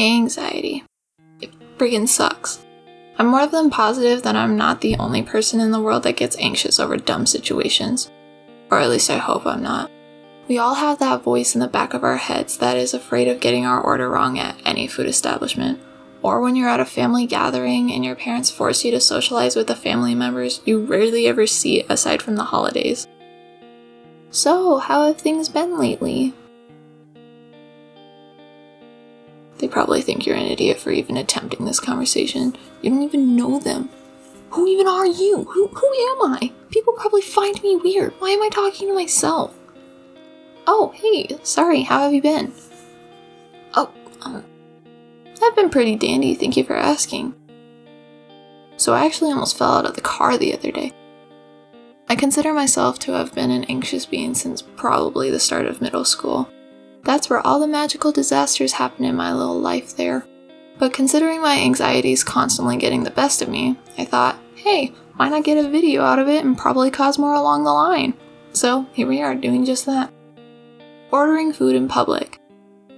Anxiety. It friggin' sucks. I'm more than positive that I'm not the only person in the world that gets anxious over dumb situations. Or at least I hope I'm not. We all have that voice in the back of our heads that is afraid of getting our order wrong at any food establishment. Or when you're at a family gathering and your parents force you to socialize with the family members you rarely ever see aside from the holidays. So, how have things been lately? They probably think you're an idiot for even attempting this conversation. You don't even know them. Who even are you? Who am I? People probably find me weird. Why am I talking to myself? Oh, hey, sorry, how have you been? Oh, I've been pretty dandy, thank you for asking. So I actually almost fell out of the car the other day. I consider myself to have been an anxious being since probably the start of middle school. That's where all the magical disasters happen in my little life there. But considering my anxieties constantly getting the best of me, I thought, hey, why not get a video out of it and probably cause more along the line? So here we are doing just that. Ordering food in public.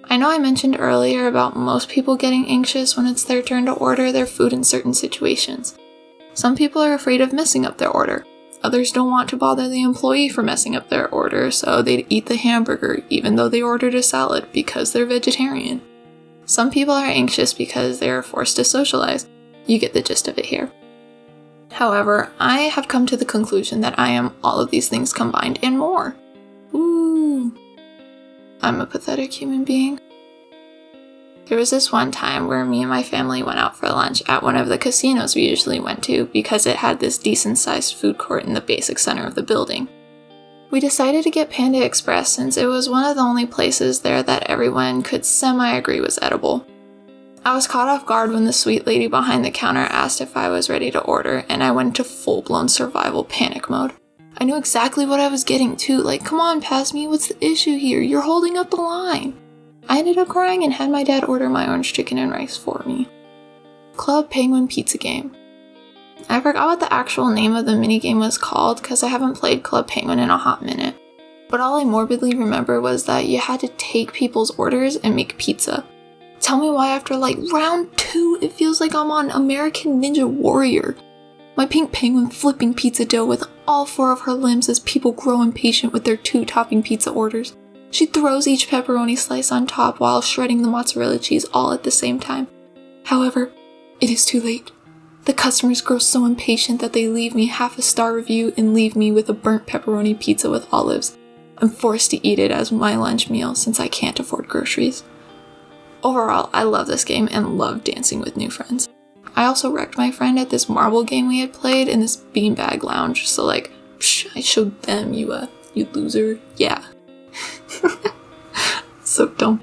I know I mentioned earlier about most people getting anxious when it's their turn to order their food in certain situations. Some people are afraid of messing up their order. Others don't want to bother the employee for messing up their order, so they'd eat the hamburger even though they ordered a salad because they're vegetarian. Some people are anxious because they are forced to socialize. You get the gist of it here. However, I have come to the conclusion that I am all of these things combined and more. Ooh. I'm a pathetic human being. There was this one time where me and my family went out for lunch at one of the casinos we usually went to because it had this decent-sized food court in the basic center of the building. We decided to get Panda Express since it was one of the only places there that everyone could semi-agree was edible. I was caught off guard when the sweet lady behind the counter asked if I was ready to order, and I went into full-blown survival panic mode. I knew exactly what I was getting too, like, come on, pass me, what's the issue here? You're holding up the line. I ended up crying and had my dad order my orange chicken and rice for me. Club Penguin Pizza Game. I forgot what the actual name of the minigame was called because I haven't played Club Penguin in a hot minute. But all I morbidly remember was that you had to take people's orders and make pizza. Tell me why after like round 2 it feels like I'm on American Ninja Warrior. My pink penguin flipping pizza dough with all 4 of her limbs as people grow impatient with their 2-topping pizza orders. She throws each pepperoni slice on top while shredding the mozzarella cheese all at the same time. However, it is too late. The customers grow so impatient that they leave me half a star review and leave me with a burnt pepperoni pizza with olives. I'm forced to eat it as my lunch meal since I can't afford groceries. Overall, I love this game and love dancing with new friends. I also wrecked my friend at this marble game we had played in this beanbag lounge, so like, psh, I showed them, you loser, yeah. So dumb.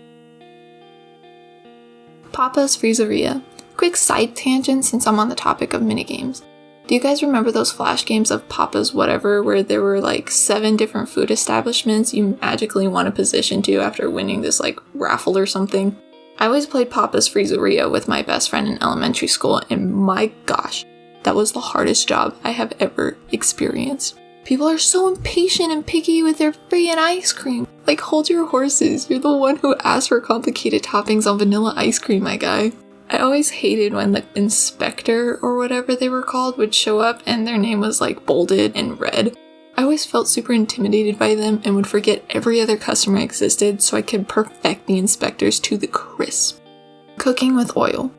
Papa's Freezeria. Quick side tangent since I'm on the topic of minigames. Do you guys remember those flash games of Papa's whatever where there were like 7 different food establishments you magically won a position to after winning this like raffle or something? I always played Papa's Freezeria with my best friend in elementary school, and my gosh, that was the hardest job I have ever experienced. People are so impatient and picky with their friggin' ice cream. Like, hold your horses. You're the one who asked for complicated toppings on vanilla ice cream, my guy. I always hated when the inspector or whatever they were called would show up and their name was like bolded in red. I always felt super intimidated by them and would forget every other customer existed so I could perfect the inspectors to the crisp. Cooking with oil.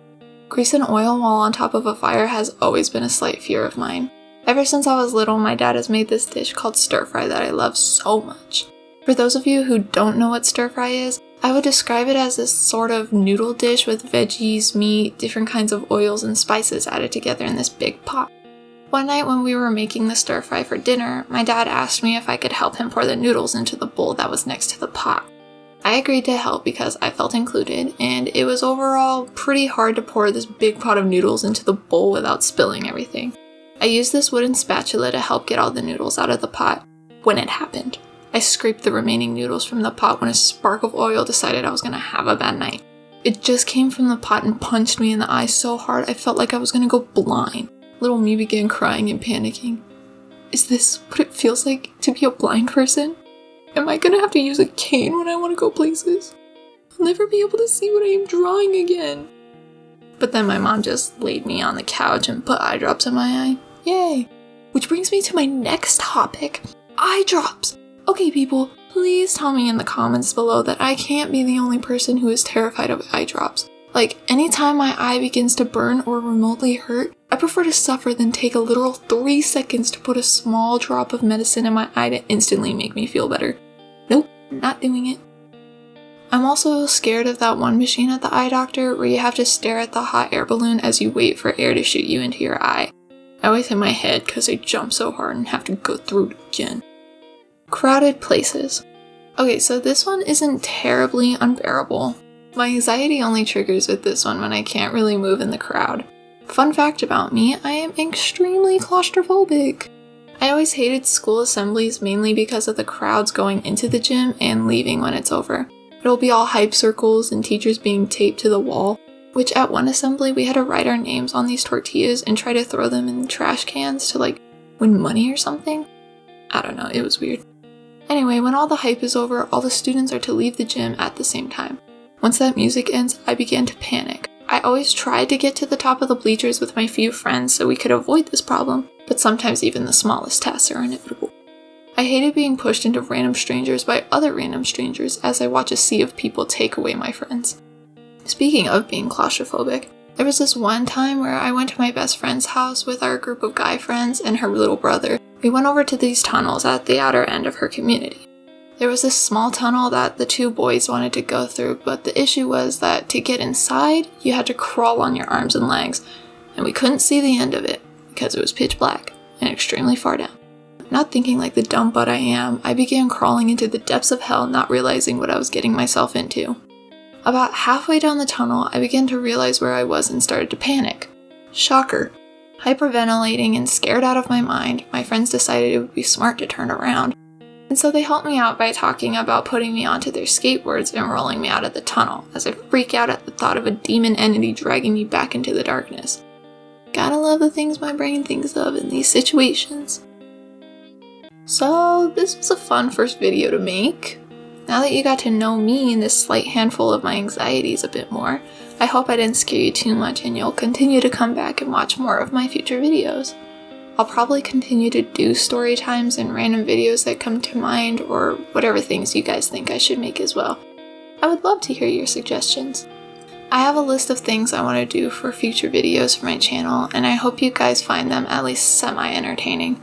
Greasing oil while on top of a fire has always been a slight fear of mine. Ever since I was little, my dad has made this dish called stir fry that I love so much. For those of you who don't know what stir fry is, I would describe it as this sort of noodle dish with veggies, meat, different kinds of oils, and spices added together in this big pot. One night when we were making the stir fry for dinner, my dad asked me if I could help him pour the noodles into the bowl that was next to the pot. I agreed to help because I felt included, and it was overall pretty hard to pour this big pot of noodles into the bowl without spilling everything. I used this wooden spatula to help get all the noodles out of the pot. When it happened, I scraped the remaining noodles from the pot when a spark of oil decided I was going to have a bad night. It just came from the pot and punched me in the eye so hard I felt like I was going to go blind. Little me began crying and panicking. Is this what it feels like to be a blind person? Am I going to have to use a cane when I want to go places? I'll never be able to see what I am drawing again. But then my mom just laid me on the couch and put eye drops in my eye. Yay! Which brings me to my next topic, eye drops. Okay, people, please tell me in the comments below that I can't be the only person who is terrified of eye drops. Like, anytime my eye begins to burn or remotely hurt, I prefer to suffer than take a literal 3 seconds to put a small drop of medicine in my eye to instantly make me feel better. Nope, not doing it. I'm also scared of that one machine at the eye doctor where you have to stare at the hot air balloon as you wait for air to shoot you into your eye. I always hit my head because I jump so hard and have to go through it again. Crowded places. Okay, so this one isn't terribly unbearable. My anxiety only triggers with this one when I can't really move in the crowd. Fun fact about me, I am extremely claustrophobic. I always hated school assemblies mainly because of the crowds going into the gym and leaving when it's over. It'll be all hype circles and teachers being taped to the wall, which at one assembly we had to write our names on these tortillas and try to throw them in trash cans to like win money or something. I don't know, it was weird. Anyway, when all the hype is over, all the students are to leave the gym at the same time. Once that music ends, I began to panic. I always tried to get to the top of the bleachers with my few friends so we could avoid this problem, but sometimes even the smallest tasks are inevitable. I hated being pushed into random strangers by other random strangers as I watch a sea of people take away my friends. Speaking of being claustrophobic, there was this one time where I went to my best friend's house with our group of guy friends and her little brother. We went over to these tunnels at the outer end of her community. There was this small tunnel that the two boys wanted to go through, but the issue was that to get inside, you had to crawl on your arms and legs, and we couldn't see the end of it because it was pitch black and extremely far down. Not thinking like the dumb butt I am, I began crawling into the depths of hell, not realizing what I was getting myself into. About halfway down the tunnel, I began to realize where I was and started to panic. Shocker. Hyperventilating and scared out of my mind, my friends decided it would be smart to turn around. And so they helped me out by talking about putting me onto their skateboards and rolling me out of the tunnel, as I freak out at the thought of a demon entity dragging me back into the darkness. Gotta love the things my brain thinks of in these situations. So this was a fun first video to make. Now that you got to know me and this slight handful of my anxieties a bit more, I hope I didn't scare you too much and you'll continue to come back and watch more of my future videos. I'll probably continue to do story times and random videos that come to mind or whatever things you guys think I should make as well. I would love to hear your suggestions. I have a list of things I want to do for future videos for my channel and I hope you guys find them at least semi-entertaining.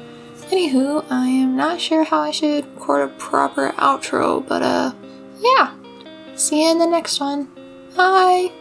Anywho, I am not sure how I should record a proper outro, but yeah. See you in the next one. Bye!